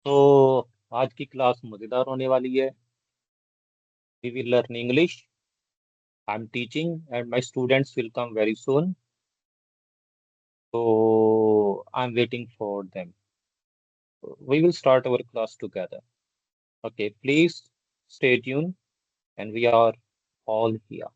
तो आज की क्लास मजेदार होने वाली है। We will learn English. I am teaching and my students will come very soon. तो I am waiting for them. We will start our class together. Okay, please stay tune and we are all here.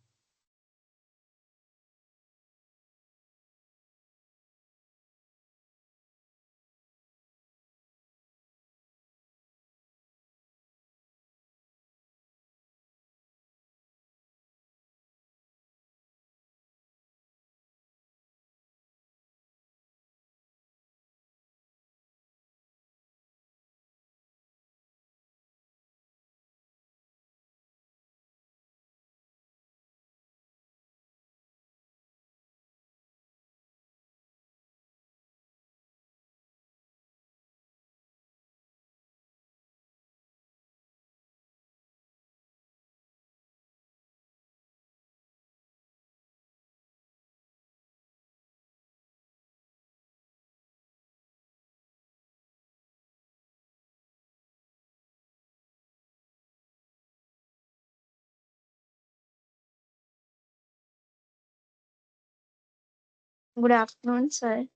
Good afternoon, sir.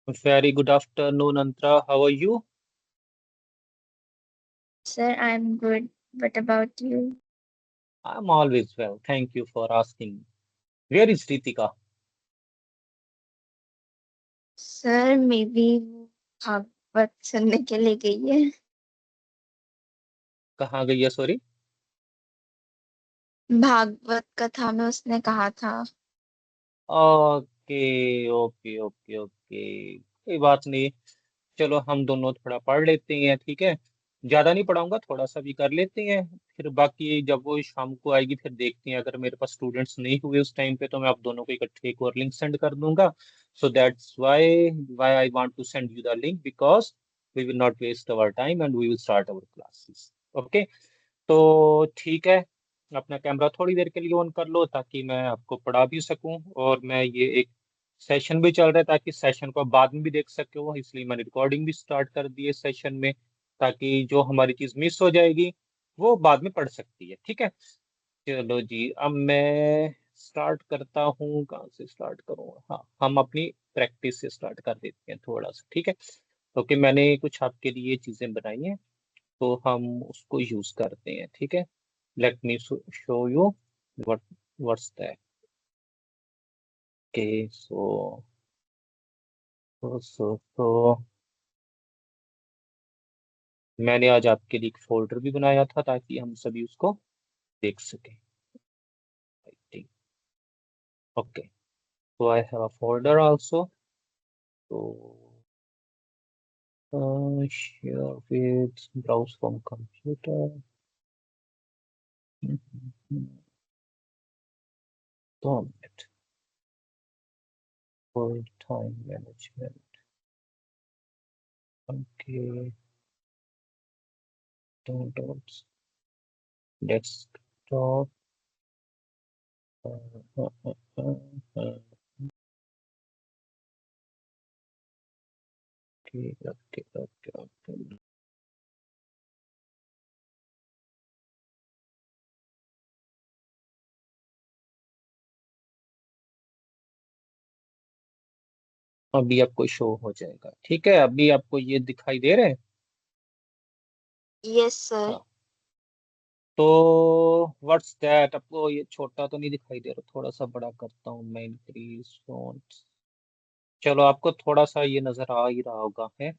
Very good afternoon, Antra. How are you? Sir, I'm good. What about you? I'm always well. Thank you for asking. Where is Ritika? Sir maybe Bhagwat सुनने के लिए गई है। कहाँ गई है? Sorry. Bhagavat कथा में उसने कहा था। ओके ओके ओके ओके, कोई बात नहीं। चलो हम दोनों थोड़ा पढ़ लेते हैं, ठीक है। ज्यादा नहीं पढ़ाऊंगा, थोड़ा सा भी कर लेते हैं। फिर बाकी जब वो शाम को आएगी फिर देखते हैं। अगर मेरे पास स्टूडेंट्स नहीं हुए उस टाइम पे तो मैं आप दोनों को इकट्ठे एक और लिंक सेंड कर दूंगा। So that's why I want to send you the link, because we will not waste our time and we will start our classes. Okay, तो ठीक है। अपना कैमरा थोड़ी देर के लिए ऑन कर लो ताकि मैं आपको पढ़ा भी सकूं, और मैं ये एक सेशन भी चल रहा है ताकि सेशन को आप बाद में भी देख सके हो, इसलिए मैंने रिकॉर्डिंग भी स्टार्ट कर दी है सेशन में, ताकि जो हमारी चीज मिस हो जाएगी वो बाद में पढ़ सकती है, ठीक है। चलो जी, अब मैं स्टार्ट करता हूँ। कहाँ से स्टार्ट करूँ? हाँ, हम अपनी प्रैक्टिस से स्टार्ट कर देते हैं थोड़ा सा, ठीक है। क्योंकि मैंने कुछ आपके लिए चीजें बनाई हैं तो हम उसको यूज करते हैं, ठीक है। Let me show you what what's that. Okay, so मैंने आज आपके लिए एक फोल्डर भी बनाया था ताकि हम सभी उसको देख सकें। Okay, so I have a folder also. So share with browse from computer. Don't full time management. Okay, don't desktop. Okay. अभी आपको शो हो जाएगा, ठीक है। अभी आपको ये दिखाई दे रहे हैं? Yes sir. हाँ, तो व्हाट्स दैट। आपको ये छोटा तो नहीं दिखाई दे रहा? थोड़ा सा बड़ा करता हूँ मैं, इंक्रीज फॉन्ट। चलो, आपको थोड़ा सा ये नजर आ ही रहा होगा है।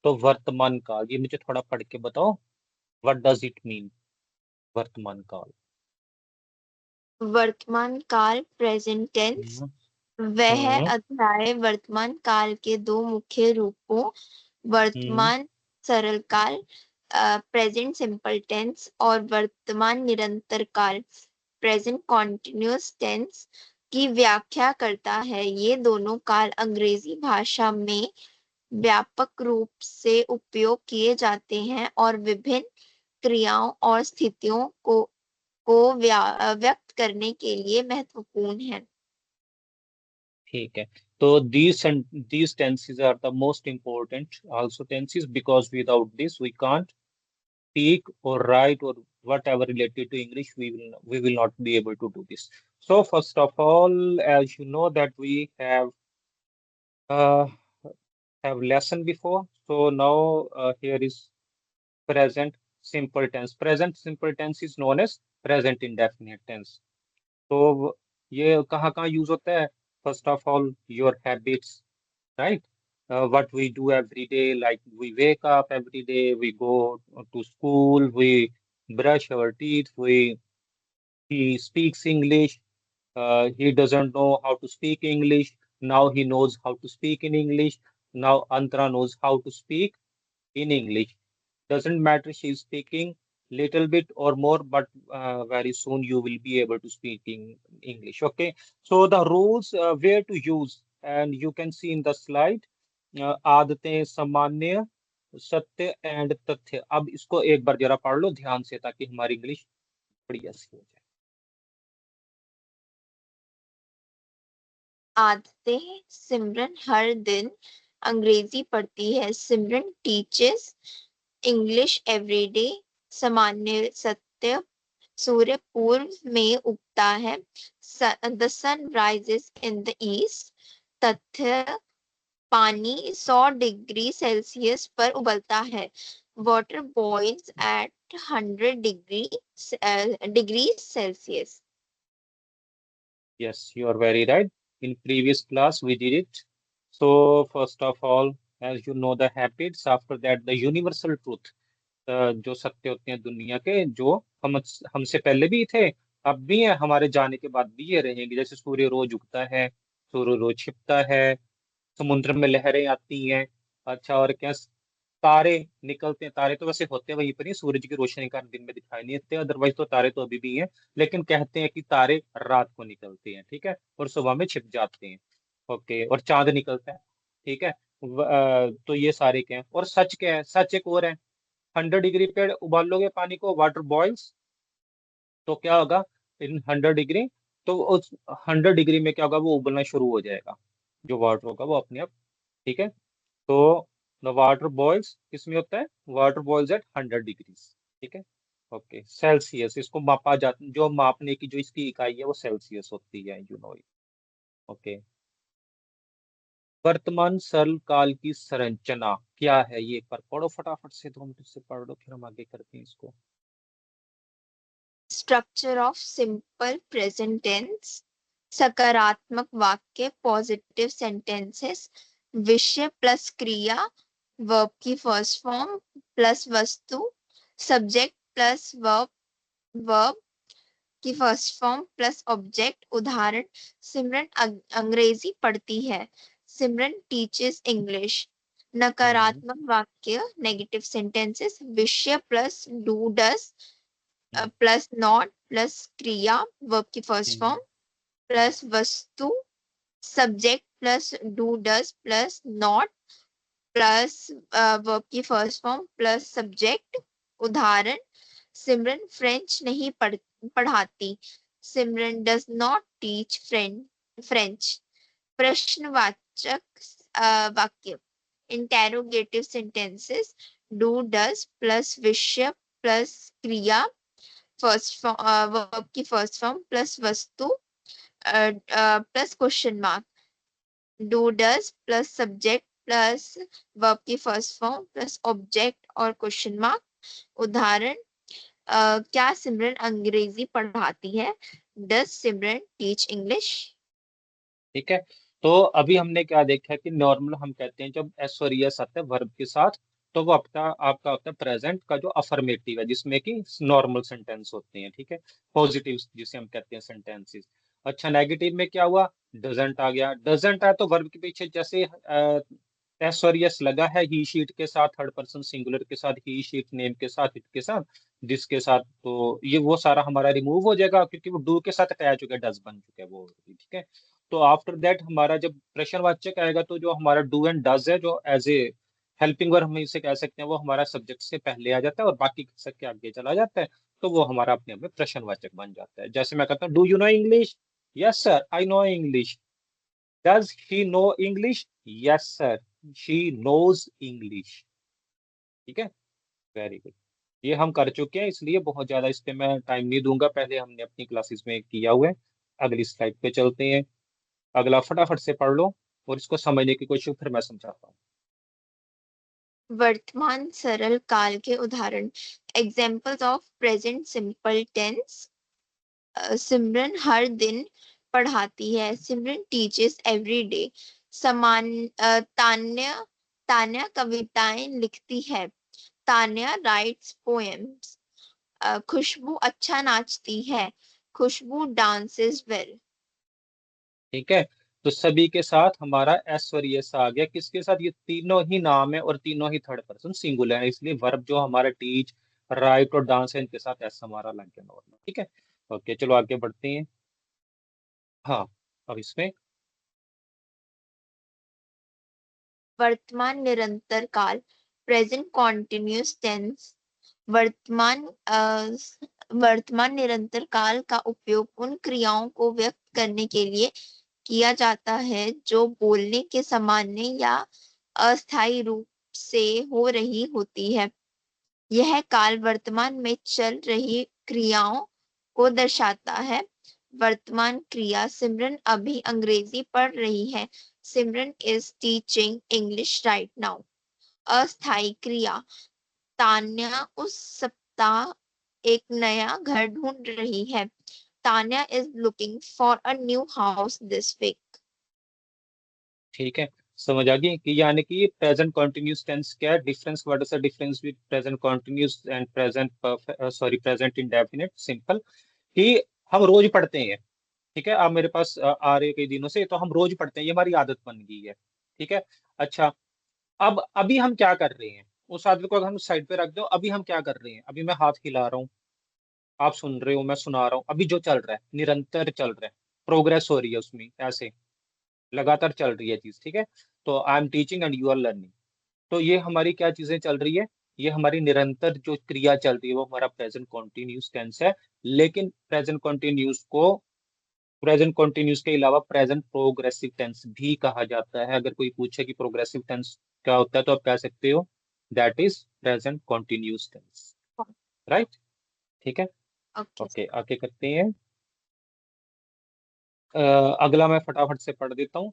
तो वर्तमान काल, ये मुझे थोड़ा पढ़ के बताओ, व्हाट डज इट मीन? वर्तमान काल। वर्तमान काल प्रेजेंट टेंस। हम्म वह हम्म अध्याय वर्तमान काल के दो मुख्य रूपों हम्म वर्तमान सरल काल प्रेजेंट सिंपल टेंस और वर्तमान निरंतर काल प्रेजेंट कॉन्टिन्यूअस टेंस की व्याख्या करता है। ये दोनों काल अंग्रेजी भाषा में व्यापक रूप से उपयोग किए जाते हैं और विभिन्न क्रियाओं और स्थितियों को व्यक्त करने के लिए महत्वपूर्ण है। ठीक है। So these tenses are the most important also tenses, because without this we can't speak or write or whatever related to English. We will not be able to do this. So first of all, as you know that we uh, have lesson before. So now here is present simple tense. Present simple tense is known as present indefinite tense. तो ये कहाँ कहाँ use होता है? First of all your habits, right? What we do every day, like we wake up every day, we go to school, we brush our teeth, he speaks English, he doesn't know how to speak English. Now he knows how to speak in English. Now Antara knows how to speak in English. Doesn't matter she's speaking little bit or more, but very soon you will be able to speak in English. Okay. So the rules where to use, and you can see in the slide, आदतें, सामान्य, सत्य and तथ्य. अब इसको एक बार जरा पढ़ लो ध्यान से, ताकि हमारी इंग्लिश बढ़िया सी हो जाए. आदतें. सिमरन हर दिन अंग्रेजी पढ़ती है. Simran teaches English everyday. सामान्य सत्य. सूर्य पूर्व में उगता है. The sun rises in the east. तथ्य. पानी 100 डिग्री सेल्सियस पर उबलता है. Water boils at 100 degree Celsius. Yes, you are very right. In previous class, we did it. So, first of all, as you know, the habits, after that, the universal truth, जो सत्य होते हैं दुनिया के, जो हम हमसे पहले भी थे, अब भी हैं, हमारे जाने के बाद भी ये रहेंगे. जैसे सूर्य रोज उगता है, सूर्य रोज छिपता है, समुद्र में लहरें आती हैं. अच्छा, और क्या? तारे निकलते हैं. तारे तो वैसे होते हैं वहीं पर ही, सूरज की रोशनी का दिन में दिखाई नहीं देते, अदरवाइज तो तारे तो अभी भी हैं. लेकिन कहते हैं कि तारे रात को निकलते हैं, ठीक है, और सुबह में छिप जाते हैं. ओके, और चांद निकलता है, ठीक है. तो ये सारे क्या है, और सच क्या है? सच एक और है. 100 डिग्री पे उबाल लोगे पानी को, वाटर बॉइल्स, तो क्या होगा? इन 100 डिग्री, तो उस 100 डिग्री में क्या होगा? वो उबलना शुरू हो जाएगा, जो वाटर होगा वो अपने आप, ठीक है. तो द वाटर बॉइल्स किसमें होता है? वाटर बॉइल्स एट 100 डिग्रीज, ठीक है. ओके, सेल्सियस, इसको मापा जाता, जो मापने की जो इसकी इकाई है वो सेल्सियस होती है, यू नो. ओके. वर्तमान सरल काल की संरचना क्या है? ये एक बार पढ़ो फटाफट से, 2 मिनट से पढ़ लो, फिर हम आगे करते हैं इसको. Structure of simple present tense. सकारात्मक वाक्य पॉजिटिव सेंटेंसेस. विषय प्लस क्रिया वर्ब की फर्स्ट फॉर्म प्लस वस्तु. सब्जेक्ट प्लस वर्ब की फर्स्ट फॉर्म प्लस ऑब्जेक्ट. उदाहरण. सिमरन अंग्रेजी पढ़ती है. Simran teaches English. हम्म. नकारात्मक वाक्य नेगेटिव सेंटेंसेस. विषय plus do does hmm. Plus not plus क्रिया वर्ब की फर्स्ट हम्म. फॉर्म प्लस वस्तु. Subject plus do does plus not plus verb की फर्स्ट फॉर्म प्लस सब्जेक्ट. उदाहरण. सिमरन फ्रेंच नहीं पढ़ाती. सिमरन डज नॉट टीच फ्रेंच. प्रश्नवाचक वाक्य interrogative sentences. Do does plus विषय प्लस क्रिया फर्स्ट वर्ब की फर्स्ट फॉर्म प्लस वस्तु plus question mark. Do does plus subject plus verb की फर्स्ट फॉर्म प्लस ऑब्जेक्ट और क्वेश्चन मार्क. उदाहरण. क्या सिमरन अंग्रेजी पढ़ाती है? Does Simran teach English? ठीक है. तो अभी हमने क्या देखा है कि नॉर्मल हम कहते हैं जब एस और यस आता है वर्ब के साथ, तो वो आपका आपका होता है प्रेजेंट का जो अफर्मेटिव है, जिसमें कि नॉर्मल सेंटेंस होते हैं, ठीक है, पॉजिटिव जिसे हम कहते हैं सेंटेंसेस. अच्छा, नेगेटिव में क्या हुआ? डजंट आ गया. डजंट आया तो वर्ब के पीछे जैसे एस और यस लगा है, ही शीट के साथ, थर्ड पर्सन सिंगुलर के साथ, ही शीट नेम के साथ, इट के साथ, दिस के साथ, तो ये वो सारा हमारा रिमूव हो जाएगा, क्योंकि वो डू के साथ अटैच हो गया, डज बन चुका है वो, ठीक है. तो आफ्टर दैट हमारा जब प्रश्नवाचक आएगा, तो जो हमारा डू एंड डज है, जो एज ए हेल्पिंग वर्ब हम इसे कह सकते हैं, वो हमारा सब्जेक्ट से पहले आ जाता है और बाकी के आगे चला जाता है. तो वो हमारा अपने आप में प्रश्नवाचक बन जाता है. जैसे मैं कहता हूँ, do you know English? Yes sir, I know English. Does she know English? Yes sir, she knows English. ठीक है, वेरी गुड। ये हम कर चुके हैं, इसलिए बहुत ज्यादा इस पे मैं टाइम नहीं दूंगा, पहले हमने अपनी क्लासेस में किया हुआ है। अगली स्लाइड पे चलते हैं। अगला फटाफट से पढ़ लो और इसको समझने की कोशिश, फिर मैं समझाता हूँ। वर्तमान सरल काल के उदाहरण। Examples of present simple tense. Simran हर दिन पढ़ाती है। Simran teaches every day. समान तान्या तान्या कविताएं लिखती है। Tanya rights poems. खुशबू अच्छा नाचती है। खुशबू डांसेस वेल। ठीक है, तो सभी के साथ हमारा एस और यस आ गया। किसके साथ? ये तीनों ही नाम है और तीनों ही थर्ड पर्सन सिंगुलर है, इसलिए वर्ब जो हमारा टीच, राइट और डांस है, इनके साथ एस हमारा लग गया नॉर्मल। ठीक है, ओके चलो आगे बढ़ते हैं। हाँ, अब इसमें वर्तमान निरंतर काल। Present continuous tense. वर्तमान वर्तमान निरंतर काल का उपयोग उन क्रियाओं को व्यक्त करने के लिए किया जाता है जो बोलने के सामान्य या अस्थायी रूप से हो रही होती है। यह काल वर्तमान में चल रही क्रियाओं को दर्शाता है। वर्तमान क्रिया। सिमरन अभी अंग्रेजी पढ़ रही है। Simran is teaching English right now. अस्थायी क्रिया। तान्या उस सप्ताह एक नया घर ढूंढ रही है। Tanya is looking for a new house this week. ठीक है, समझ आ गई कि यानी कि प्रेजेंट कंटिन्यूस टेंस क्या है, difference, what is the difference with present continuous and present sorry present indefinite simple, कि हम रोज पढ़ते हैं। ठीक है, आप मेरे पास आ रहे कई दिनों से, तो हम रोज पढ़ते हैं, ये हमारी आदत बन गई है। ठीक है, अच्छा, अब अभी हम क्या कर रहे हैं, उस आदत को अगर हम साइड पे रख दो, अभी हम क्या कर रहे हैं, अभी मैं हाथ हिला रहा हूँ, आप सुन रहे हो, मैं सुना रहा हूँ, अभी जो चल रहा है निरंतर चल रहा है, प्रोग्रेस हो रही है उसमें, ऐसे लगातार चल रही है चीज। ठीक है, तो I am teaching and you are learning, तो ये हमारी क्या चीजें चल रही है, ये हमारी निरंतर जो क्रिया चल रही है वो हमारा प्रेजेंट कॉन्टिन्यूस टेंस है। लेकिन प्रेजेंट कॉन्टिन्यूस के अलावा प्रेजेंट प्रोग्रेसिव टेंस भी कहा जाता है। अगर कोई पूछे कि प्रोग्रेसिव टेंस क्या होता है, तो आप कह सकते हो that is present continuous tense. Right, ठीक है, ओके। ओके आगे करते हैं। अ, अगला मैं फटाफट से पढ़ देता हूँ।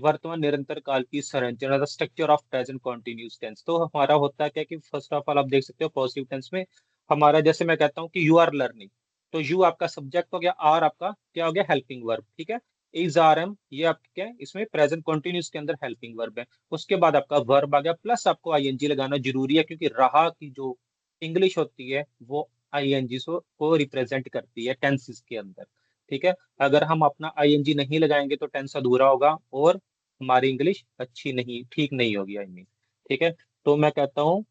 वर्तमान निरंतर काल की संरचना, the structure of present continuous tense. तो हमारा होता है क्या कि फर्स्ट ऑफ ऑल आप देख सकते हो पॉजिटिव टेंस में हमारा, जैसे मैं कहता हूँ कि यू आर लर्निंग, तो यू आपका सब्जेक्ट हो गया, आर आपका क्या हो गया, हेल्पिंग वर्ब। ठीक है, इज आर एम ये आपके क्या है, इसमें प्रेजेंट कॉन्टिन्यूस के अंदर हेल्पिंग वर्ब है। उसके बाद आपका वर्ब आ गया, प्लस आपको आईएनजी लगाना जरूरी है, क्योंकि रहा की जो इंग्लिश होती है वो आईएनजी को रिप्रेजेंट करती है टेंसेस के अंदर। ठीक है, अगर हम अपना आईएनजी नहीं लगाएंगे तो टेंस अधूरा होगा और हमारी इंग्लिश अच्छी नहीं, ठीक नहीं होगी, आई मीन। ठीक है, तो मैं कहता हूँ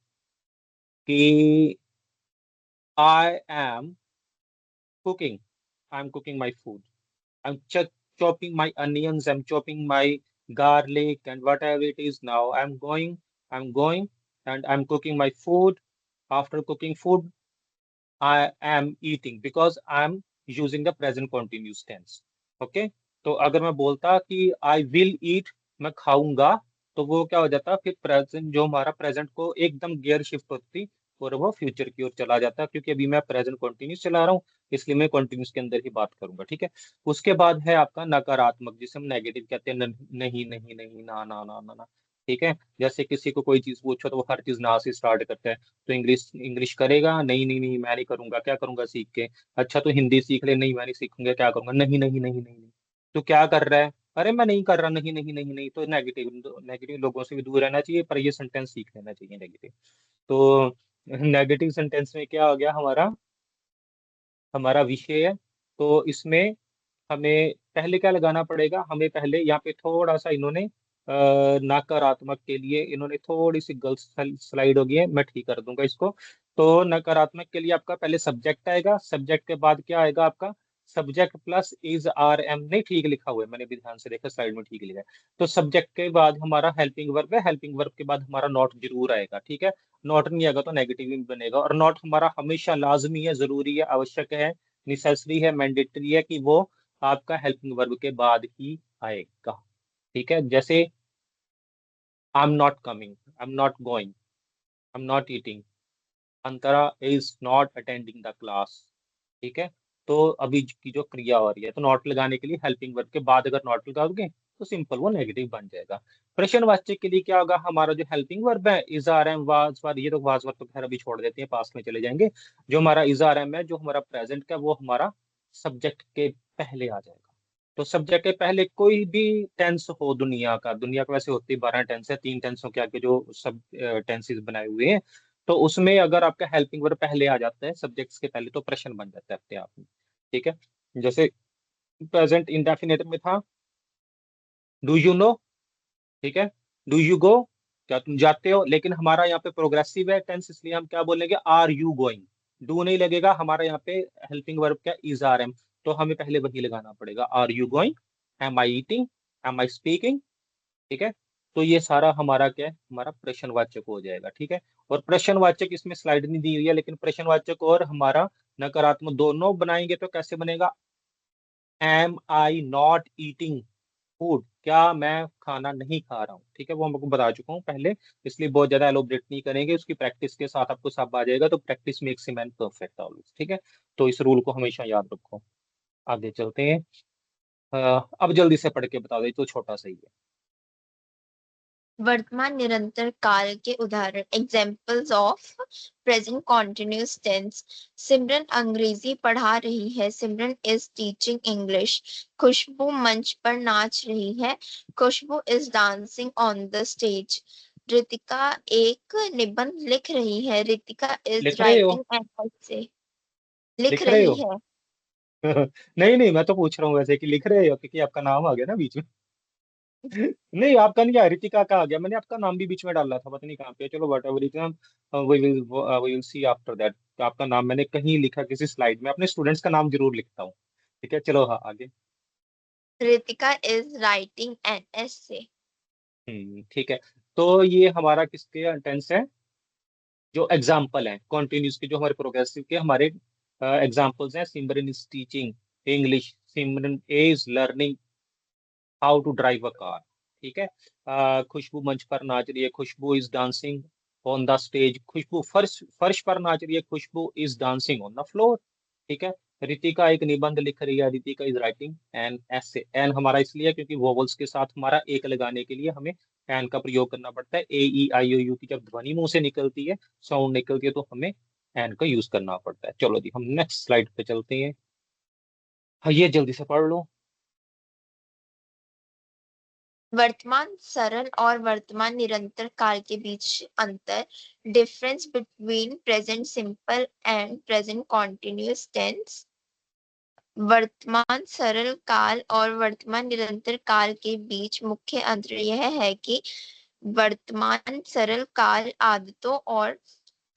कि I am cooking, I am cooking my food, I am chopping my onions, I'm chopping my garlic and whatever it is now. I'm going and I'm cooking my food. After cooking food, I am eating because I'm using the present continuous tense. Okay, तो अगर मैं बोलता कि I will eat, मैं खाऊंगा, तो वो क्या हो जाता, फिर प्रेजेंट जो हमारा प्रेजेंट को एकदम गियर शिफ्ट होती और वो फ्यूचर की ओर चला जाता, क्योंकि अभी मैं प्रेजेंट कंटिन्यूस चला रहा हूँ, इसलिए मैं कंटिन्यूस के अंदर ही बात करूंगा। ठीक है, उसके बाद है आपका नकारात्मक, जिसे हम नेगेटिव कहते हैं, नहीं नहीं नहीं, ना ना ना ना ना। ठीक है, जैसे किसी को कोई चीज पूछो तो वो हर चीज ना से स्टार्ट करता है, तो इंग्लिश इंग्लिश करेगा, नहीं नहीं नहीं मैं नहीं करूंगा, क्या करूंगा सीख के, अच्छा तो हिंदी सीख ले, नहीं मैं नहीं सीखूंगा, क्या करूंगा, नहीं नहीं नहीं नहीं नहीं, तो क्या कर रहा है, अरे मैं नहीं कर रहा, नहीं नहीं नहीं नहीं, तो नेगेटिव, नेगेटिव लोगों से भी दूर रहना चाहिए, पर ये सेंटेंस सीख लेना चाहिए नेगेटिव। तो नेगेटिव सेंटेंस में क्या हो गया, हमारा हमारा विषय है, तो इसमें हमें पहले क्या लगाना पड़ेगा, हमें पहले यहाँ पे थोड़ा सा इन्होंने नकारात्मक के लिए इन्होंने थोड़ी सी गलत स्लाइड हो गई है, मैं ठीक कर दूंगा इसको। तो नकारात्मक के लिए आपका पहले सब्जेक्ट आएगा, सब्जेक्ट के बाद क्या आएगा आपका, subject plus is are am, नहीं ठीक लिखा हुआ है, मैंने भी ध्यान से देखा स्लाइड में ठीक लिखा है। तो सब्जेक्ट के बाद हमारा हेल्पिंग वर्ब है, हेल्पिंग वर्ब के बाद हमारा नॉट जरूर आएगा। ठीक है, नॉट नहीं आएगा तो नेगेटिव भी बनेगा, और नॉट हमारा हमेशा लाजमी है, जरूरी है, आवश्यक है, निसेसरी है, मैंडेटरी है कि वो आपका हेल्पिंग वर्ब के बाद ही आएगा। ठीक है, जैसे I am not coming, I am not going, I am not eating, Antara is not attending the class. ठीक है, तो अभी की जो क्रिया हो रही है, तो नॉट लगाने के लिए हेल्पिंग वर्ब के बाद अगर नॉट लगाओगे तो सिंपल वो नेगेटिव बन जाएगा। प्रश्नवाचक के लिए क्या होगा, हमारा जो हेल्पिंग वर्ब है is are am was were, ये तो वाज वर तो खैर अभी छोड़ देते हैं, पास में चले जाएंगे। जो हमारा इज आर एम है, जो हमारा प्रेजेंट का, वो हमारा सब्जेक्ट के पहले आ जाएगा। तो सब्जेक्ट के पहले कोई भी टेंस हो, दुनिया का वैसे होती है 12 टेंस है, 3 टेंसों के आगे जो सब टेंसेस बनाए हुए हैं, तो उसमें अगर आपका हेल्पिंग वर्ब पहले आ जाता है सब्जेक्ट्स के पहले, तो प्रश्न बन जाता है अपने आप में। ठीक है, जैसे प्रेजेंट इंडेफिनिट में था डू यू नो। ठीक है, डू यू गो, क्या तुम जाते हो, लेकिन हमारा यहाँ पे प्रोग्रेसिव है टेंस, इसलिए हम क्या बोलेंगे, आर यू गोइंग। डू नहीं लगेगा हमारा यहाँ पे, हेल्पिंग वर्ब क्या, इज आर एम, तो हमें पहले वही लगाना पड़ेगा, are you going, am I eating, am I speaking. ठीक है, तो ये सारा हमारा क्या है, हमारा प्रश्नवाचक हो जाएगा। ठीक है, और प्रश्नवाचक इसमें स्लाइड नहीं दी हुई है, लेकिन प्रश्नवाचक और हमारा नकारात्मक दोनों बनाएंगे तो कैसे बनेगा, am I not eating food, क्या मैं खाना नहीं खा रहा हूँ। ठीक है, वो हम आपको बता चुका हूँ पहले, इसलिए बहुत ज्यादा एलोबरेट नहीं करेंगे, उसकी प्रैक्टिस के साथ आपको सब आ जाएगा, तो practice makes a man perfect always. ठीक है, तो इस रूल को हमेशा याद रखो। आगे चलते हैं। अब जल्दी से पढ़ के बता दो, ये तो छोटा सा ही है। वर्तमान निरंतर काल के उदाहरण, examples of present continuous tense. Simran अंग्रेजी पढ़ा रही है, Simran is teaching English. Khushboo मंच पर नाच रही है, Khushboo is dancing on the stage. Ritika एक निबंध लिख रही है, रितिका इज लिख रहे हो? Writing an essay। लिख लिख रहे रही हो? है। नहीं नहीं, मैं तो पूछ रहा हूँ वैसे कि लिख रहे हो, क्योंकि आपका नाम आ गया ना बीच में। नहीं, आपका नहीं आया, रितिका का आ गया, मैंने आपका नाम भी बीच में डाला था, पता नहीं कहाँ पे। चलो whatever it, we will see after that. आपका नाम मैंने कहीं लिखा किसी स्लाइड में, अपने स्टूडेंट्स का नाम जरूर लिखता हूँ। ठीक है, चलो हाँ आगे। Ritika is writing N essay। ठीक है, तो ये हमारा किसके टेंस है, जो एग्जाम्पल है कॉन्टिन्यूस के, जो हमारे प्रोग्रेसिव के हमारे एग्जाम्पल्स हैं। Simran is teaching English, Simran is learning how to drive a car. ठीक है, खुशबू मंच पर नाच रही है, Khushboo is dancing on the stage, Khushboo फर्श फर्श पर नाच रही है, Khushboo is dancing on the floor. ठीक है, रितिका एक निबंध लिख रही है, Ritika is writing an essay. An हमारा इसलिए है क्योंकि वोवल्स के साथ हमारा एक लगाने के लिए हमें एन का प्रयोग करना पड़ता है। ए ई आई ओ यू की जब ध्वनि मुंह से निकलती है, साउंड निकलती है, तो हमें एन का यूज करना पड़ता है। चलो जी, हम नेक्स्ट स्लाइड पे चलते हैं। हाँ, ये जल्दी से पढ़ लो। वर्तमान सरल और वर्तमान निरंतर काल के बीच अंतर, difference between present simple and present continuous tense. वर्तमान सरल काल और वर्तमान निरंतर काल के बीच मुख्य अंतर यह है कि वर्तमान सरल काल आदतों और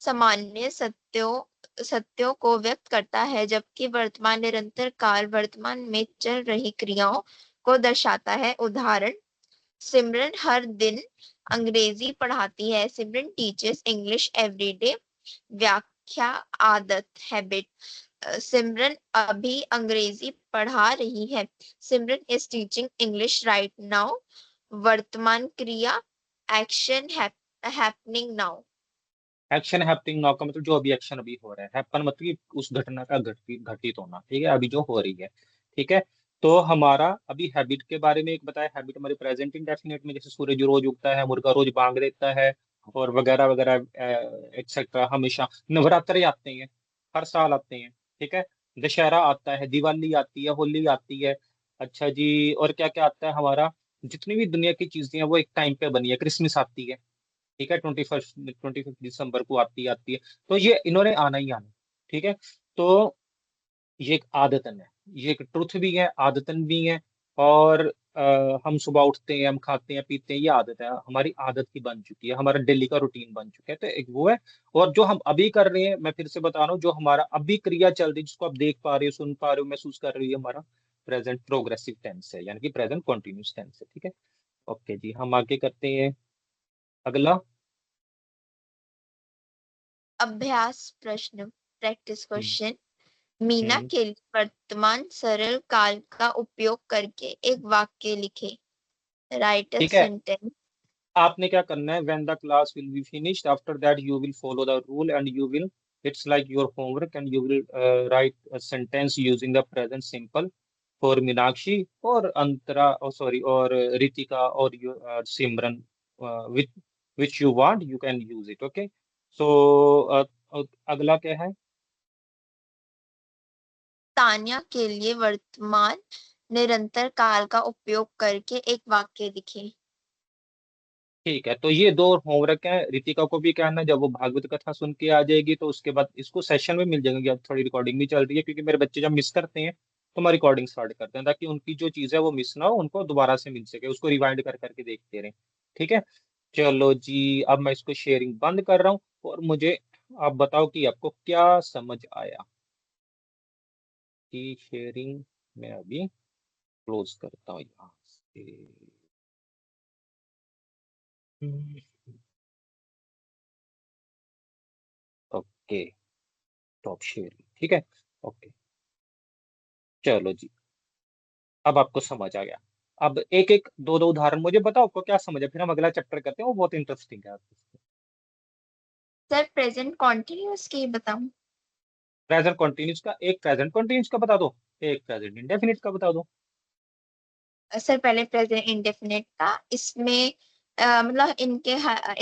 सामान्य सत्यों को व्यक्त करता है, जबकि वर्तमान निरंतर काल वर्तमान में चल रही क्रियाओं को दर्शाता है। उदाहरण, सिमरन हर दिन अंग्रेजी पढ़ाती है, Simran teachers English every day. व्याख्या, आदत, हैबिट। सिमरन अभी अंग्रेजी पढ़ा रही है, Simran is teaching English right now. वर्तमान क्रिया, action happening now. Action happening now का मतलब जो अभी एक्शन अभी हो रहा है, हैपन मतलब कि उस घटना का घटित होना। ठीक है, अभी जो हो रही है। ठीक है, तो हमारा अभी हैबिट के बारे में एक बताया, हैबिट हमारे प्रेजेंट इंडेफिनिट में, जैसे सूरज रोज उगता है, मुर्गा रोज बांग देता है, और वगैरह वगैरह एक्सेट्रा। हमेशा नवरात्रे आते हैं, हर साल आते हैं। ठीक है, दशहरा आता है, दिवाली आती है, होली आती है। अच्छा जी, और क्या क्या आता है हमारा, जितनी भी दुनिया की चीजें हैं वो एक टाइम पे बनी है, क्रिसमस आती है। ठीक है, 25 दिसंबर को आती है, तो ये इन्होंने आना ही आना। ठीक है, तो ये एक आदतन है, ये एक ट्रुथ भी है, आदतन भी है। और हम सुबह उठते हैं, हम खाते हैं पीते हैं, ये आदत है, हमारी आदत की बन चुकी है, हमारा डेली का रूटीन बन चुका है, तो एक वो है। और जो हम अभी कर रहे हैं, मैं फिर से बता रहा हूँ, जो हमारा अभी क्रिया चल रही है, जिसको आप देख पा रहे हो, सुन पा रहे हो, महसूस कर रही है, हमारा प्रेजेंट प्रोग्रेसिव टेंस है, यानी कि प्रेजेंट कॉन्टिन्यूस टेंस है। ठीक है, ओके जी, हम आगे करते हैं अगला। अभ्यास प्रश्न, प्रैक्टिस क्वेश्चन। मीना के लिए वर्तमान सरल काल का उपयोग करके एक वाक्य लिखे। राइट अ ठीक है, सेंटेंस। आपने क्या करना है, when the class will be finished, after that you will follow the rule and you will, it's like your homework, and you will write a sentence using the present simple for Meenakshi or Antara, or sorry, or Ritika, or your Simran, which you want, you can use it. Okay, so अगला क्या है? तान्या के लिए वर्तमान निरंतर काल का उपयोग करके एक वाक्य लिखे। ठीक है, तो ये दो होमवर्क है। रितिका को भी कहना है, जब वो भागवत कथा सुन के आ जाएगी तो उसके बाद इसको सेशन में मिल जाएंगे। अब थोड़ी रिकॉर्डिंग भी चल रही है, क्योंकि मेरे बच्चे जब मिस करते हैं तो मैं रिकॉर्डिंग स्टार्ट करते हैं, ताकि उनकी जो चीज़ है वो मिस ना हो, उनको दोबारा से मिल सके, उसको रिवाइंड कर करके देखते रहे। ठीक है, चलो जी, अब मैं इसको शेयरिंग बंद कर रहा हूँ, और मुझे आप बताओ कि आपको क्या समझ आया। कि शेयरिंग मैं अभी क्लोज करता हूँ यहाँ से। ओके, टॉप शेयरिंग, ठीक है। ओके, चलो जी, अब आपको समझ आ गया। अब एक एक दो दो उदाहरण मुझे बताओ, आपको क्या समझ है, फिर हम अगला चैप्टर करते हैं, वो बहुत इंटरेस्टिंग है। सर प्रेजेंट कॉन्टिन्यूअस की बताऊं? प्रेजेंट कंटिन्यूस का, एक प्रेजेंट कंटिन्यूस का बता दो, एक प्रेजेंट इंडेफिनिट का बता दो। सर पहले प्रेजेंट इंडेफिनिट का, इसमें मतलब इनके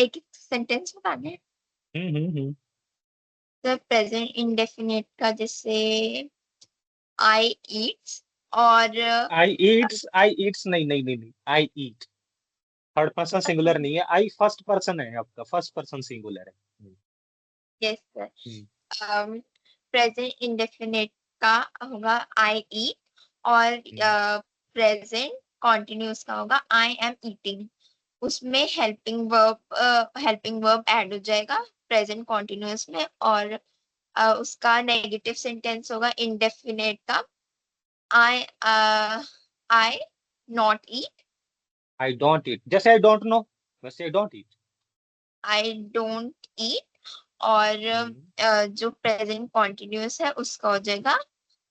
एक एक सेंटेंस बताने हैं। हम्म। सर प्रेजेंट इंडेफिनिट का जैसे आई ईट्स, और आई ईट्स नहीं नहीं नहीं नहीं, I eat third person singular नहीं है, आई फर्स्ट पर्सन है, आपका फर्स्ट पर्सन सिंगुलर है। Yes sir. Hmm, present indefinite का होगा आई ईट, और हम्म, प्रेजेंट कॉन्टिन्यूअस का होगा आई एम ईटिंग। उसमें हेल्पिंग वर्ब ऐड हो जाएगा प्रेजेंट कॉन्टिन्यूअस में, और उसका नेगेटिव सेंटेंस होगा इंडेफिनिट का आई आई not eat, I don't eat, जैसे आई डोंट नो वैसे I don't eat. I don't eat. और हम्म, जो प्रेजेंट कॉन्टिन्यूअस है उसका हो जाएगा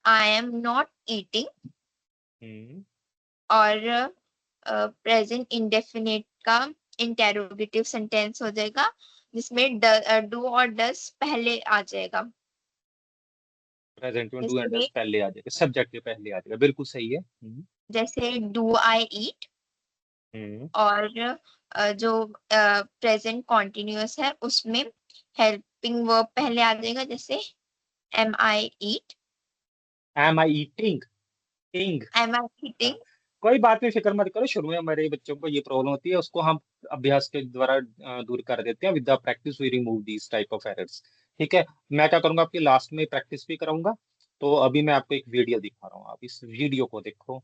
आई एम नॉट ईटिंग। हम्म, और प्रेजेंट इंडेफिनिट का इंटेरोगेटिव सेंटेंस हो जाएगा, जिसमें डू और डस पहले आ जाएगा। प्रेजेंट में डू एंड जैसे डज पहले आ जाएगा, सब्जेक्ट के पहले आ जाएगा, बिल्कुल सही है। जैसे डू आई ईट, हम्म, और जो प्रेजेंट कॉन्टिन्यूअस है उसमें हेल्पिंग वर्ब पहले आ जाएगा, जैसे M I eat, M I eating, इंग। M I eating. कोई बात नहीं, फिक्र मत करो, शुरू में हमारे बच्चों को ये प्रॉब्लम होती है, उसको हम अभ्यास के द्वारा दूर कर देते हैं। With the practice we remove these type of errors. ठीक है, मैं क्या करूंगा, आपकी लास्ट में प्रैक्टिस भी कराऊंगा। तो अभी मैं आपको एक वीडियो दिखा रहा हूँ, आप इस वीडियो को देखो।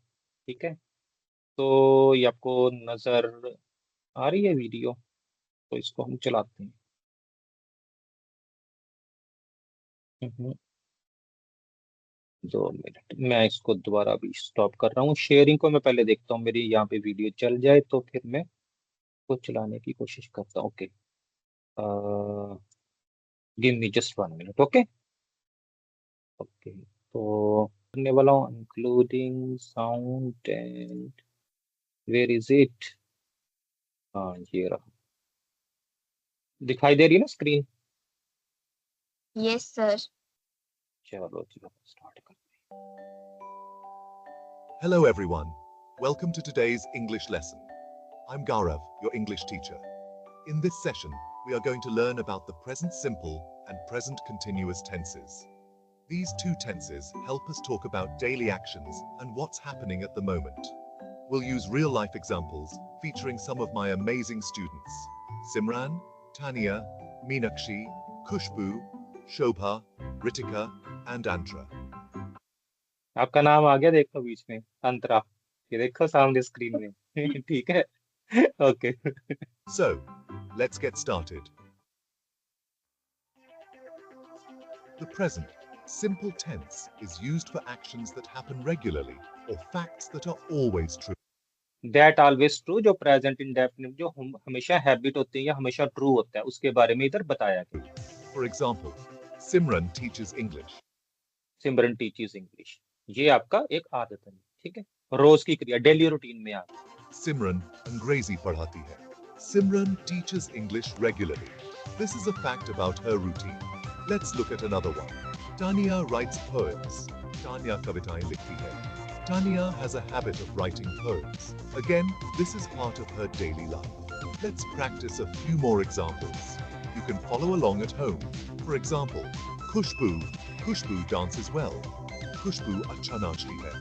ठीक है, तो ये आपको नजर आ रही है वीडियो, तो इसको हम चलाते हैं। हम्म, 2 मिनट, मैं इसको दोबारा भी स्टॉप कर रहा हूँ। शेयरिंग को मैं पहले देखता हूँ, मेरी यहाँ पे वीडियो चल जाए तो फिर मैं को चलाने की कोशिश करता हूँ। Okay, give me just 1 minute. Okay, okay, तो करने वाला हूँ including sound and where is it. हाँ, ये रहा, दिखाई दे रही है ना स्क्रीन? Yes sir. चलो जी, स्टार्ट करते Hello everyone. Welcome to today's English lesson. I'm Gaurav, your English teacher. In this session, we are going to learn about the present simple and present continuous tenses. These two tenses help us talk about daily actions and what's happening at the moment. We'll use real-life examples featuring some of my amazing students: Simran, Tania, Meenakshi, Kushbu, Shobha, Ritika, and Antra. हैं। आपका नाम आ गया, देखो बीच में, अंतरा, ये देखो सामने screen में। ठीक है, okay. So, let's get started. The present simple tense is used for actions that happen regularly or facts that are always true. That always true, जो प्रेजेंट इंडेफिनिट जो हमेशा हैबिट होती है या हमेशा ट्रू होता है, उसके बारे में इधर बताया गया। For example, Simran teaches English. Simran teaches English, ये आपका एक आदत है, ठीक है, रोज की क्रिया, डेली रूटीन में आप। Simran अंग्रेजी पढ़ाती है. Simran teaches English regularly. This is a fact about her routine. Let's look at another one. Tania writes poems. Tania कविताएं लिखती है. Tania has a habit of writing poems. Again, this is part of her daily life. Let's practice a few more examples. You can follow along at home. For example, Khushbu dances well. Khushbu अच्छा नाचती है.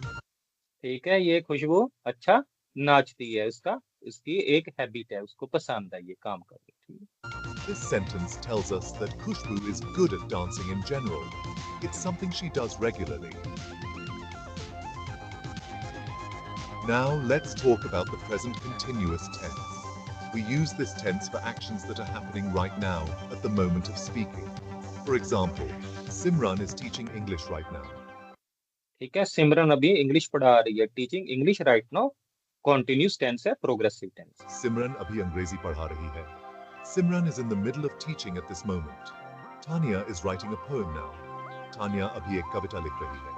ठीक है, ये खुशबू अच्छा नाचती है, इसकी एक हैबिट है, उसको पसंद है ये काम करना, ठीक है। This sentence tells us that Khushbu is good at dancing in general. It's something she does regularly. Now let's talk about the present continuous tense. We use this tense for actions that are happening right now at the moment of speaking. For example, Simran is teaching English right now. ठीक है, सिमरन अभी English पढ़ा रही है, teaching English right now, continuous tense है, progressive tense. Simran अभी अंग्रेजी पढ़ा रही है. Simran is in the middle of teaching at this moment. Tanya is writing a poem now. Tanya abhi ek kavita likh rahi hai.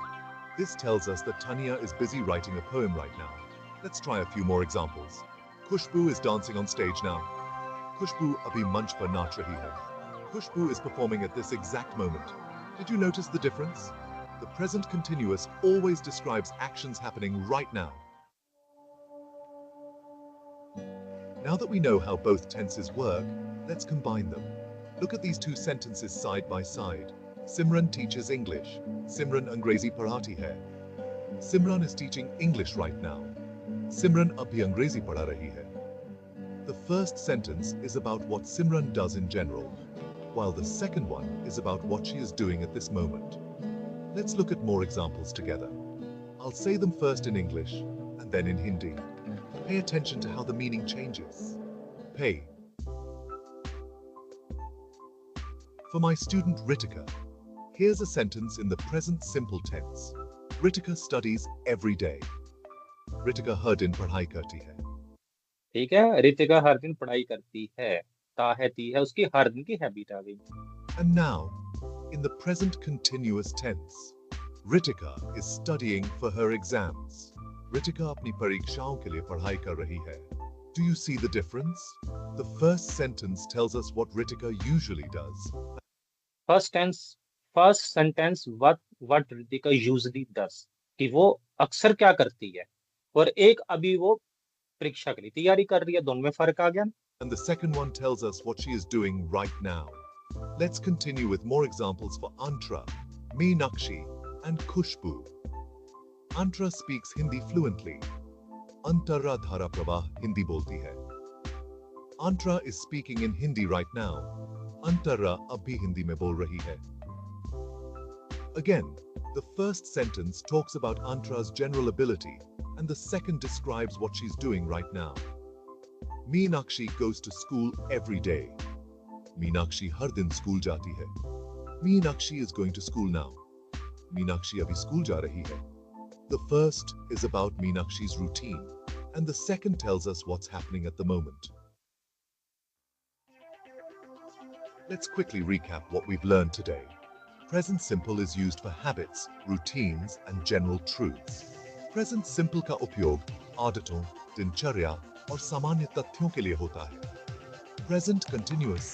This tells us that Tanya is busy writing a poem right now. Let's try a few more examples. Khushbu is dancing on stage now. Khushbu abhi manch par naach rahi hai. Khushbu is performing at this exact moment. Did you notice the difference? The present continuous always describes actions happening right now. Now that we know how both tenses work, let's combine them. Look at these two sentences side by side. Simran teaches English. Simran अंग्रेजी पढ़ाती है. Simran is teaching English right now. Simran abhi अंग्रेजी पढ़ा रही है. The first sentence is about what Simran does in general, while the second one is about what she is doing at this moment. Let's look at more examples together. I'll say them first in English and then in Hindi. Pay attention to how the meaning changes. Pay. For my student Ritika, here's a sentence in the present simple tense. Ritika studies every day. Ritika हर दिन पढ़ाई करती है. ठीक है, रितिका हर दिन पढ़ाई करती है, ता है ती है, उसकी हर दिन की हैबिट आ गई। And now, in the present continuous tense, Ritika is studying for her exams. Ritika अपनी परीक्षाओं के लिए पढ़ाई कर रही है. Do you see the difference? The first sentence tells us what Ritika usually does. First sentence what Ritika usually does, कि वो अक्सर क्या करती है, और एक अभी वो परीक्षा के लिए तैयारी कर रही है, दोनों में फर्क आ गया। And the second one tells us what she is doing right now. Let's continue with more examples for Antra, Meenakshi, and Khushbu. Antra speaks Hindi fluently. Antara Dhara Prabha Hindi bolti hai. Antra is speaking in Hindi right now. Antara abhi Hindi mein bol rahi hai. Again, the first sentence talks about Antra's general ability, and the second describes what she's doing right now. Meenakshi goes to school every day. Meenakshi har din school jati hai. Meenakshi is going to school now. Meenakshi abhi school ja rahi hai. The first is about Meenakshi's routine, and the second tells us what's happening at the moment. Let's quickly recap what we've learned today. Present simple is used for habits, routines, and general truths. Present simple का उपयोग आदतों, दिनचर्या और सामान्य तथ्यों के लिए होता है. Present continuous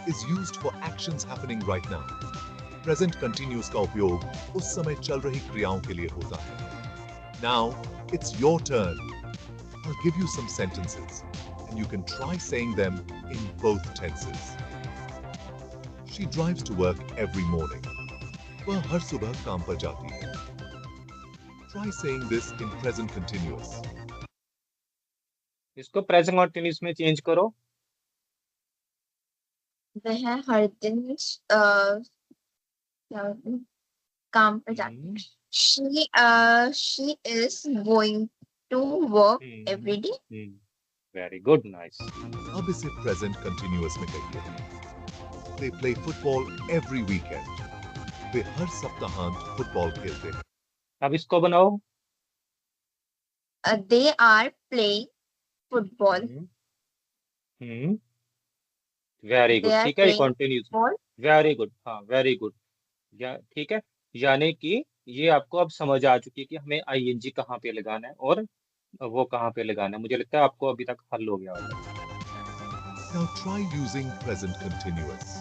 is used for actions happening right now. Present continuous का उपयोग उस समय चल रही क्रियाओं के लिए होता है. Now it's your turn. I'll give you some sentences, and you can try saying them in both tenses. She drives to work every morning. वह हर सुबह काम पर जाती है. Try saying this in present continuous. इसको प्रेजेंट कंटीन्यूअस में change करो। वह हर दिन काम पर जाती है. She is going to work every day. Very good, nice. अब इसे present continuous में कहिए. They play football every weekend. वे हर सप्ताहांत फुटबॉल खेलते हैं. अब इसको बनाओ। They are playing football. Very good, They are ठीक है, ये playing continuous, football. Very good, हाँ वेरी गुड, ठीक है, यानी कि ये आपको अब समझ आ चुकी है कि हमें आईएनजी कहाँ पे लगाना है और वो कहाँ पे लगाना है। मुझे लगता है आपको अभी तक हल हो गया होगा। Now try using present continuous.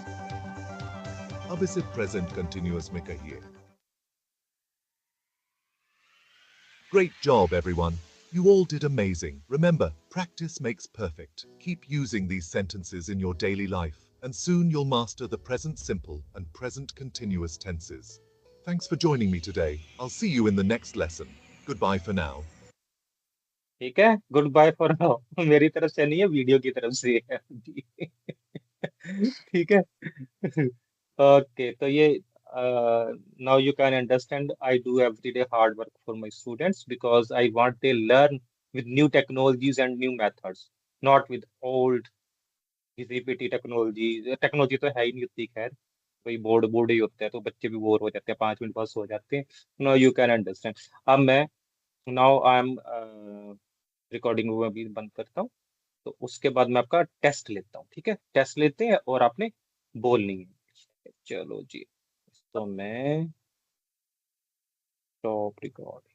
अब इसे present continuous में कहिए. Great job, everyone. You all did amazing. Remember, practice makes perfect. Keep using these sentences in your daily life, and soon you'll master the present simple and present continuous tenses. Thanks for joining me today. I'll see you in the next lesson. Goodbye for now. ठीक है, good bye for now. मेरी तरफ से नहीं है, video की तरफ से है। ठीक है। ओके, तो ये now you can understand I do everyday hard work for my students because I want they learn with new technologies and new methods, not with old घिसी-पिटी टेक्नोलॉजी। टेक्नोलॉजी तो है ही नहीं उतनी, खैर वही बोर्ड बोर्ड ही होता है, तो बच्चे भी बोर हो जाते हैं, 5 मिनट बस हो जाते हैं। Now you can understand. अब मैं नाउ आई एम रिकॉर्डिंग वो अभी बंद करता हूँ, तो उसके बाद मैं आपका टेस्ट लेता हूँ। ठीक है, टेस्ट लेते हैं और आपने बोलनी है। चलो जी, तो मैं स्टॉप रिकॉर्डिंग।